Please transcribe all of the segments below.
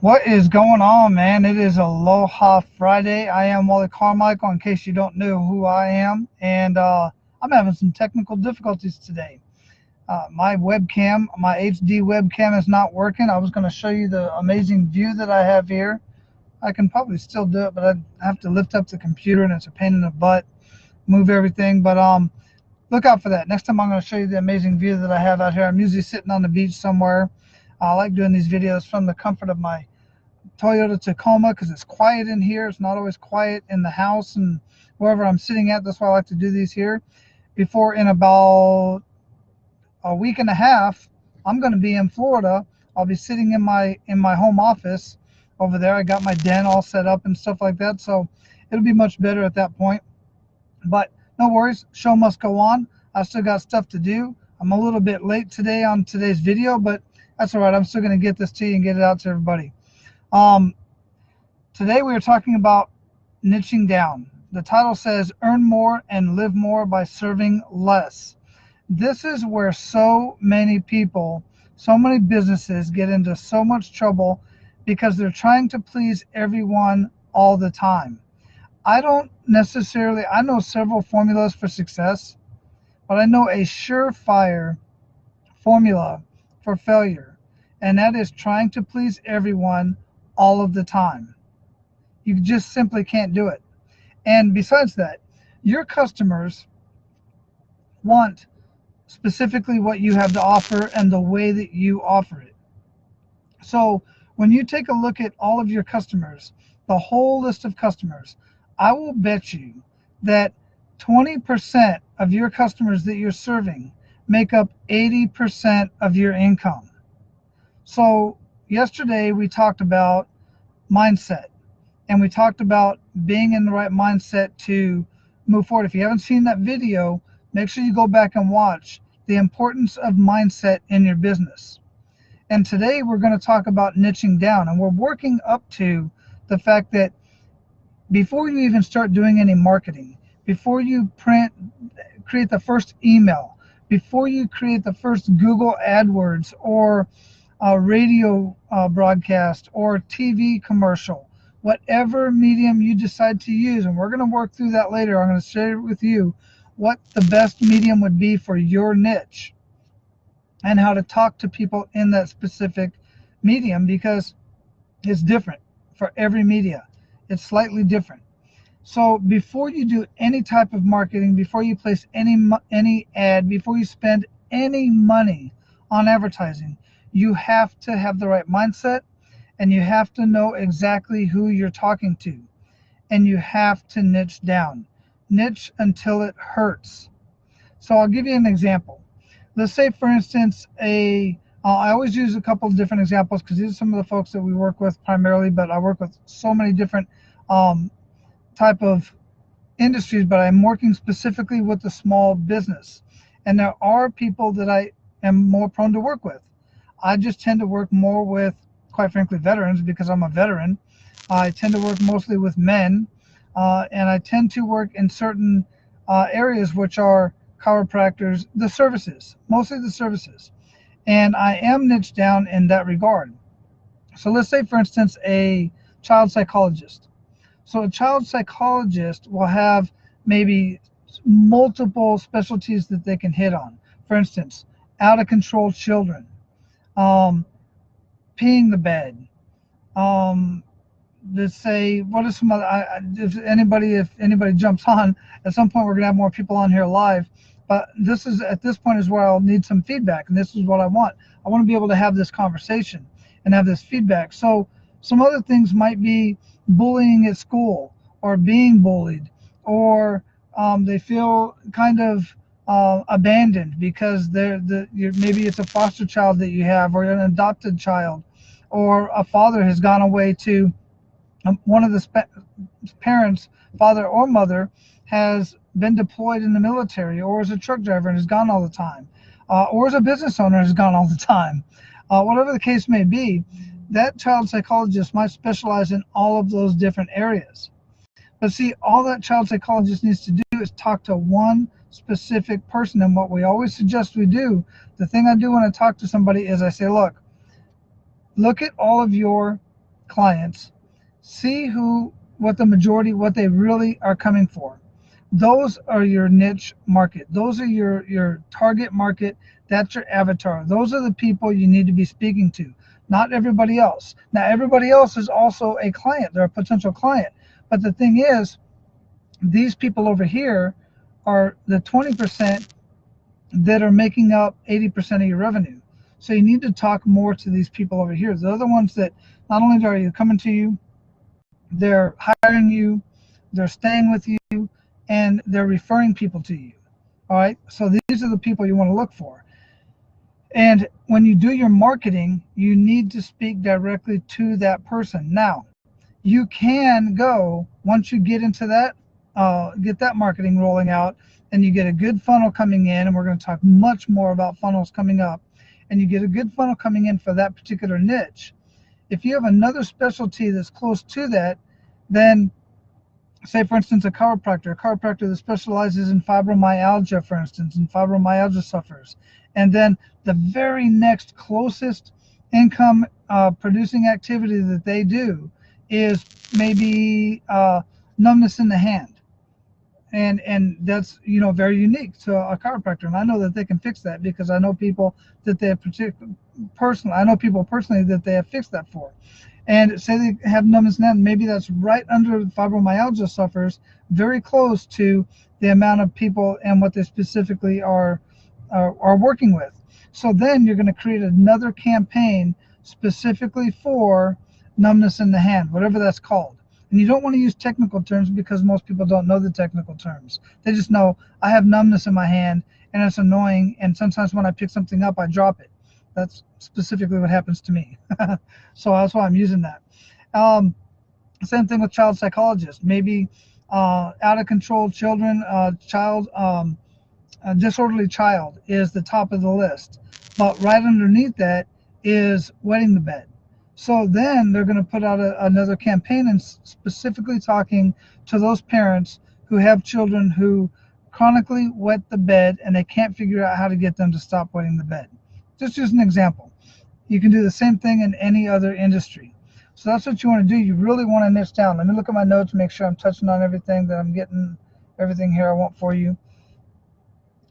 What is going on, man? It is Aloha Friday. I am Wally Carmichael, in case you don't know who I am, and I'm having some technical difficulties today. My webcam, my HD webcam, is not working. I was going to show you the amazing view that I have here. I can probably still do it, but I have to lift up the computer, and it's a pain in the butt, move everything. But look out for that. Next time, I'm going to show you the amazing view that I have out here. I'm usually sitting on the beach somewhere. I like doing these videos from the comfort of my Toyota Tacoma because it's quiet in here. It's not always quiet in the house and wherever I'm sitting at. That's why I like to do these here. Before, in about a week and a half, I'm going to be in Florida. I'll be sitting in my home office over there. I got my den all set up and stuff like that, so it'll be much better at that point. But no worries, show must go on. I still got stuff to do. I'm a little bit late today on today's video, but that's all right. I'm still going to get this to you and get it out to everybody. Um, Today we are talking about niching down. The title says Earn More and Live More by Serving Less. This is where so many people, so many businesses get into so much trouble because they're trying to please everyone all the time. I know several formulas for success, but I know a surefire formula for failure, and that is trying to please everyone all of the time. You just simply can't do it. And besides that, your customers want specifically what you have to offer and the way that you offer it. So when you take a look at all of your customers, the whole list of customers, I will bet you that 20% of your customers that you're serving make up 80% of your income. So yesterday we talked about mindset, and we talked about being in the right mindset to move forward. If you haven't seen that video, make sure you go back and watch the importance of mindset in your business. And today we're going to talk about niching down, and we're working up to the fact that before you even start doing any marketing, before you create the first email, before you create the first Google AdWords or a radio broadcast or TV commercial, whatever medium you decide to use, and we're going to work through that later. I'm going to share with you what the best medium would be for your niche and how to talk to people in that specific medium, because it's different for every media. It's slightly different. So before you do any type of marketing, before you place any ad, before you spend any money on advertising, you have to have the right mindset, and you have to know exactly who you're talking to, and you have to niche down. Niche until it hurts. So I'll give you an example. Let's say, for instance, I always use a couple of different examples because these are some of the folks that we work with primarily, but I work with so many different um, type of industries, but I'm working specifically with the small business. And there are people that I am more prone to work with. I just tend to work more with, quite frankly, veterans because I'm a veteran. I tend to work mostly with men, and I tend to work in certain areas which are chiropractors, the services, mostly the services. And I am niched down in that regard. So let's say, for instance, a child psychologist. So a child psychologist will have maybe multiple specialties that they can hit on. For instance, out of control children, um, peeing the bed. Let's say, what are some other? If anybody jumps on, at some point we're gonna have more people on here live. But at this point is where I'll need some feedback, and this is what I want. I want to be able to have this conversation and have this feedback. So some other things might be bullying at school, or being bullied, or they feel kind of abandoned because maybe it's a foster child that you have, or an adopted child, or a father has gone away to one of the parents, father or mother, has been deployed in the military, or is a truck driver and is gone all the time, or is a business owner and is gone all the time. Whatever the case may be, that child psychologist might specialize in all of those different areas. But see, all that child psychologist needs to do is talk to one specific person. And what we always suggest we do, the thing I do when I talk to somebody is I say, look at all of your clients, see what the majority, what they really are coming for. Those are your niche market. Those are your target market. That's your avatar. Those are the people you need to be speaking to, not everybody else. Now, everybody else is also a client. They're a potential client. But the thing is, these people over here are the 20% that are making up 80% of your revenue. So you need to talk more to these people over here. The other ones that not only are you coming to you, they're hiring you, they're staying with you, and they're referring people to you. All right. So these are the people you want to look for. And when you do your marketing, you need to speak directly to that person. Now, you can go, once you get into that, get that marketing rolling out, and you get a good funnel coming in, and we're going to talk much more about funnels coming up, and you get a good funnel coming in for that particular niche. If you have another specialty that's close to that, then say, for instance, a chiropractor that specializes in fibromyalgia, for instance, and fibromyalgia sufferers. And then the very next closest income producing activity that they do is maybe numbness in the hand. And that's, very unique to a chiropractor. And I know that they can fix that because I know people that they have personally that they have fixed that for. And say they have numbness in the hand, maybe that's right under fibromyalgia sufferers, very close to the amount of people and what they specifically are working with. So then you're going to create another campaign specifically for numbness in the hand, whatever that's called. And you don't want to use technical terms because most people don't know the technical terms. They just know I have numbness in my hand and it's annoying, and sometimes when I pick something up, I drop it. That's specifically what happens to me. So that's why I'm using that. Same thing with child psychologists. Maybe out of control children, a disorderly child is the top of the list. But right underneath that is wetting the bed. So then they're going to put out another campaign and specifically talking to those parents who have children who chronically wet the bed and they can't figure out how to get them to stop wetting the bed. Just as an example. You can do the same thing in any other industry. So that's what you want to do. You really want to niche down. Let me look at my notes, make sure I'm touching on everything, that I'm getting everything here I want for you.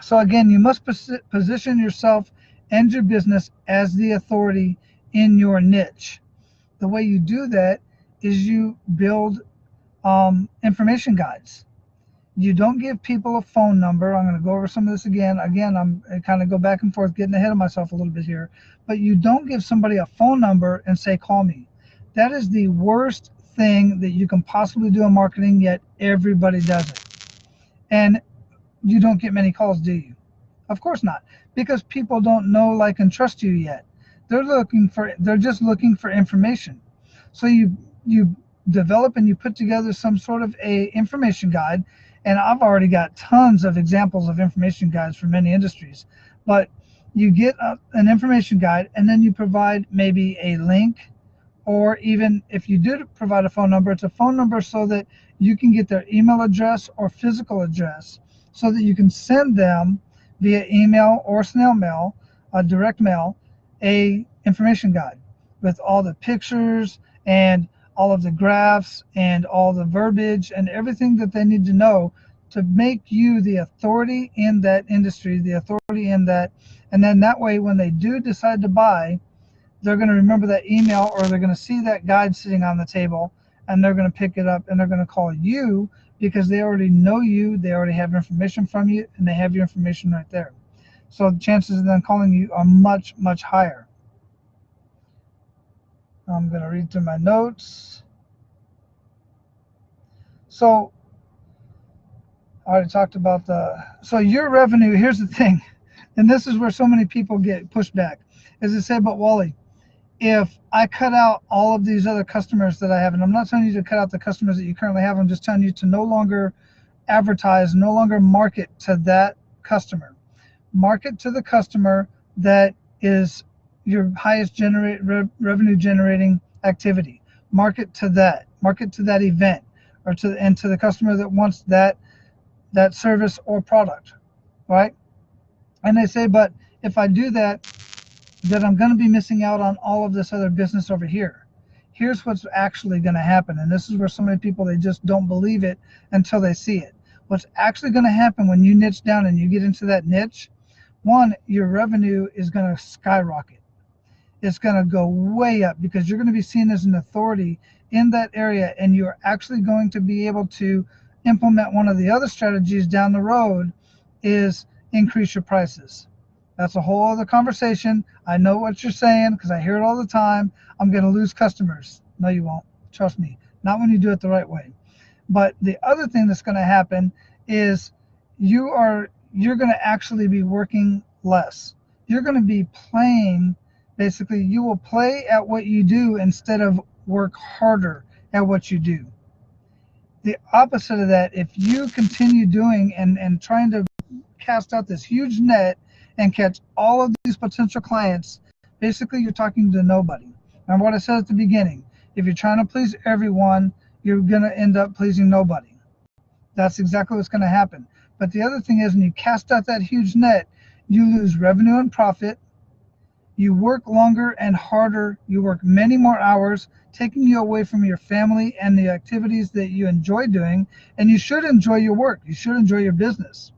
So again, you must position yourself and your business as the authority in your niche. The way you do that is you build information guides. You don't give people a phone number. I'm going to go over some of this again. I'm kind of go back and forth, getting ahead of myself a little bit here. But you don't give somebody a phone number and say, call me. That is the worst thing that you can possibly do in marketing, yet everybody does it. And you don't get many calls, do you? Of course not, because people don't know, like, and trust you yet. They're just looking for information. So you develop and you put together some sort of a information guide. And I've already got tons of examples of information guides for many industries. But you get an information guide, and then you provide maybe a link, or even if you do provide a phone number, it's a phone number so that you can get their email address or physical address so that you can send them via email or snail mail, direct mail, a information guide with all the pictures and all of the graphs and all the verbiage and everything that they need to know to make you the authority in that industry, the authority in that. And then that way, when they do decide to buy, they're going to remember that email, or they're going to see that guide sitting on the table, and they're going to pick it up and they're going to call you because they already know you, they already have information from you, and they have your information right there. So the chances of them calling you are much, much higher. I'm going to read through my notes. So I already talked about so your revenue, here's the thing, and this is where so many people get pushed back, is they say, but Wally, if I cut out all of these other customers that I have, and I'm not telling you to cut out the customers that you currently have, I'm just telling you to no longer advertise, no longer market to that customer. Market to the customer that is your highest revenue generating activity. Market to that event, or to the customer that wants that service or product, right? And they say, but if I do that, then I'm going to be missing out on all of this other business over here. Here's what's actually going to happen. And this is where so many people, they just don't believe it until they see it. What's actually going to happen when you niche down and you get into that niche, one, your revenue is going to skyrocket. It's going to go way up because you're going to be seen as an authority in that area, and you're actually going to be able to implement one of the other strategies down the road is increase your prices. That's a whole other conversation. I know what you're saying because I hear it all the time. I'm going to lose customers. No, you won't. Trust me. Not when you do it the right way. But the other thing that's going to happen is you're going to actually be working less. You're going to be playing. Basically, you will play at what you do instead of work harder at what you do. The opposite of that, if you continue doing and trying to cast out this huge net and catch all of these potential clients, basically you're talking to nobody. Remember what I said at the beginning. If you're trying to please everyone, you're going to end up pleasing nobody. That's exactly what's going to happen. But the other thing is, when you cast out that huge net, you lose revenue and profit. You work longer and harder. You work many more hours, taking you away from your family and the activities that you enjoy doing. And you should enjoy your work. You should enjoy your business.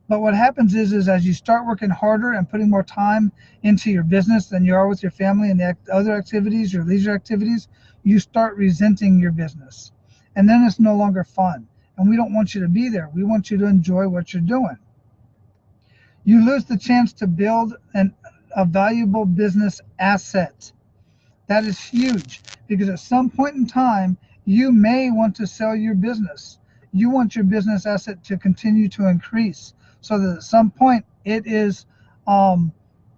But what happens is as you start working harder and putting more time into your business than you are with your family and the other activities, your leisure activities, you start resenting your business. And then it's no longer fun. And we don't want you to be there. We want you to enjoy what you're doing. You lose the chance to build a valuable business asset. That is huge because at some point in time, you may want to sell your business. You want your business asset to continue to increase so that at some point it is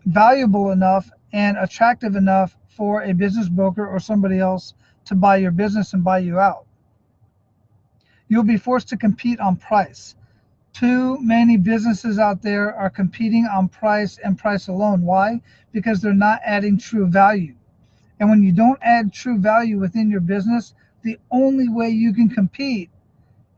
valuable enough and attractive enough for a business broker or somebody else to buy your business and buy you out. You'll be forced to compete on price. Too many businesses out there are competing on price and price alone. Why? Because they're not adding true value. And when you don't add true value within your business, the only way you can compete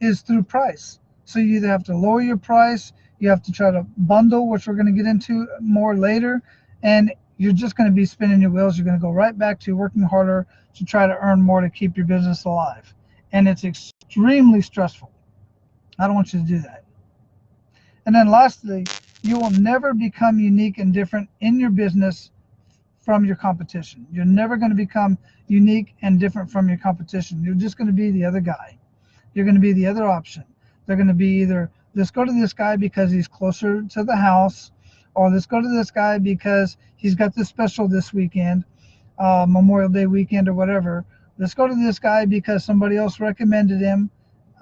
is through price. So you either have to lower your price, you have to try to bundle, which we're going to get into more later, and you're just going to be spinning your wheels. You're going to go right back to working harder to try to earn more to keep your business alive. And it's extremely stressful. I don't want you to do that. And then lastly, you will never become unique and different in your business from your competition. You're never going to become unique and different from your competition. You're just going to be the other guy. You're going to be the other option. They're going to be either, let's go to this guy because he's closer to the house, or let's go to this guy because he's got this special this weekend, Memorial Day weekend or whatever. Let's go to this guy because somebody else recommended him,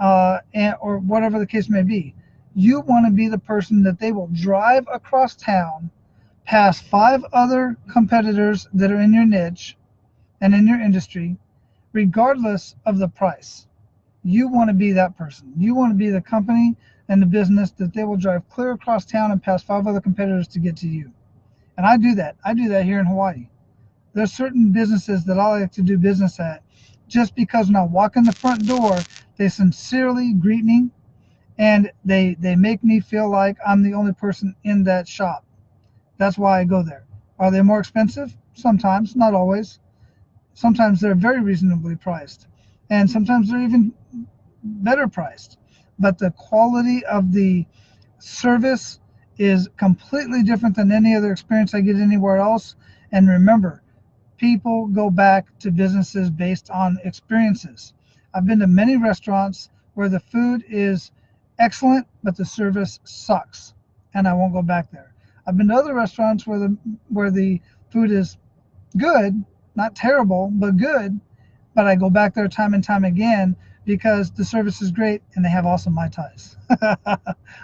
or whatever the case may be. You want to be the person that they will drive across town past 5 other competitors that are in your niche and in your industry, regardless of the price. You want to be that person. You want to be the company and the business that they will drive clear across town and past 5 other competitors to get to you. And I do that. I do that here in Hawaii. There's certain businesses that I like to do business at just because when I walk in the front door, they sincerely greet me and they make me feel like I'm the only person in that shop. That's why I go there. Are they more expensive? Sometimes, not always. Sometimes they're very reasonably priced. And sometimes they're even better priced. But the quality of the service is completely different than any other experience I get anywhere else. And remember, people go back to businesses based on experiences. I've been to many restaurants where the food is excellent, but the service sucks, and I won't go back there. I've been to other restaurants where the food is good, not terrible, but good, but I go back there time and time again because the service is great and they have awesome Mai Tais.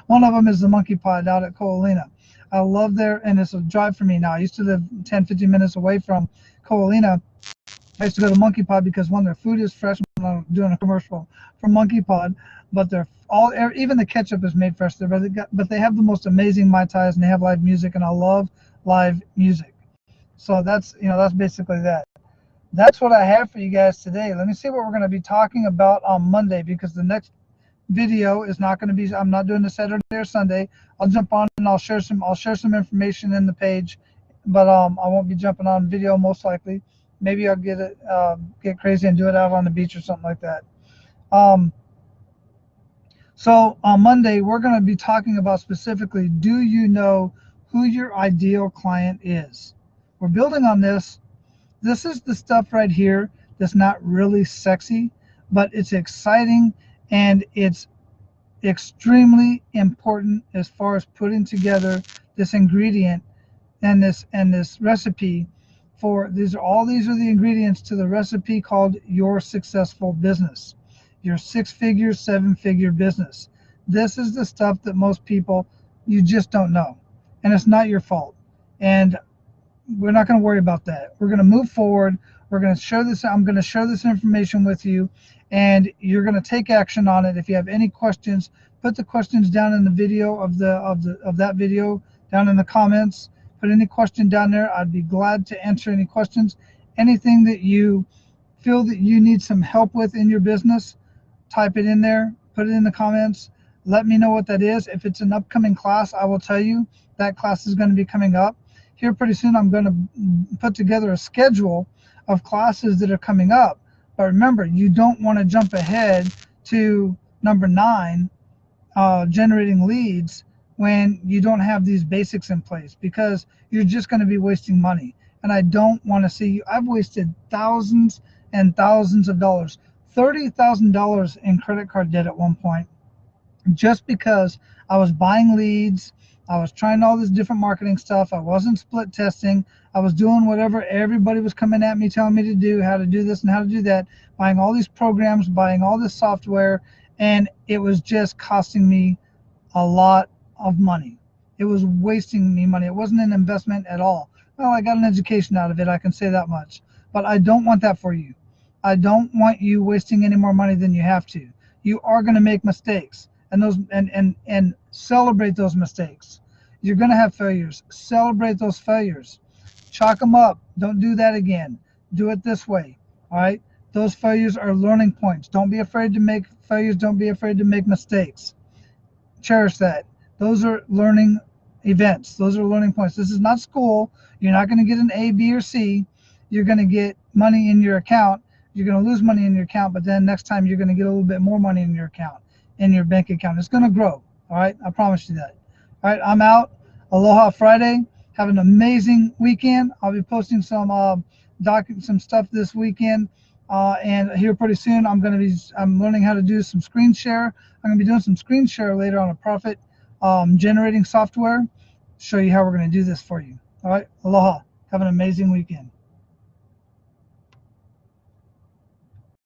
One of them is the Monkey Pod out at Ko'olina. I love there, and it's a drive for me now. I used to live 10-15 minutes away from Ko'olina. I used to go to Monkey Pod because, one, their food is fresh. I'm doing a commercial for Monkey Pod, but they're even the ketchup is made fresh there. But they have the most amazing Mai Tais, and they have live music, and I love live music. So that's basically that. That's what I have for you guys today. Let me see what we're going to be talking about on Monday, because the next video is not going to be, I'm not doing the Saturday or Sunday. I'll jump on and I'll share some information in the page, but I won't be jumping on video most likely, Maybe I'll get crazy and do it out on the beach or something like that. Um, so on Monday, we're going to be talking about specifically, do you know who your ideal client is? We're building on this. This is the stuff right here that's not really sexy, but it's exciting and it's extremely important as far as putting together this ingredient and this recipe for these are the ingredients to the recipe called Your Successful Business, your 6-figure, 7-figure business. This is the stuff that most people, you just don't know, and it's not your fault. And we're not going to worry about that. We're going to move forward. We're going to share this. I'm going to share this information with you, and you're going to take action on it. If you have any questions, put the questions down in the video of that video down in the comments. Put any question down there. I'd be glad to answer any questions. Anything that you feel that you need some help with in your business, type it in there. Put it in the comments. Let me know what that is. If it's an upcoming class, I will tell you that class is going to be coming up here pretty soon. I'm going to put together a schedule of classes that are coming up. But remember, you don't want to jump ahead to number 9, generating leads, when you don't have these basics in place, because you're just going to be wasting money. And I don't want to see you. I've wasted thousands and thousands of dollars, $30,000 in credit card debt at one point, just because I was buying leads. I was trying all this different marketing stuff. I wasn't split testing. I was doing whatever everybody was coming at me telling me to do, how to do this and how to do that, buying all these programs, buying all this software, and it was just costing me a lot of money. It was wasting me money. It wasn't an investment at all. Well, I got an education out of it, I can say that much. But I don't want that for you. I don't want you wasting any more money than you have to. You are going to make mistakes, and those and celebrate those mistakes. You're going to have failures. Celebrate those failures. Chalk them up. Don't do that again. Do it this way. All right? Those failures are learning points. Don't be afraid to make failures. Don't be afraid to make mistakes. Cherish that. Those are learning events. Those are learning points. This is not school. You're not going to get an A, B, or C. You're going to get money in your account. You're going to lose money in your account, but then next time you're going to get a little bit more money in your account, in your bank account. It's going to grow. All right? I promise you that. All right, I'm out. Aloha Friday. Have an amazing weekend. I'll be posting some stuff this weekend, and here pretty soon I'm learning how to do some screen share. I'm going to be doing some screen share later on a profit generating software. Show you how we're going to do this for you. All right, aloha. Have an amazing weekend.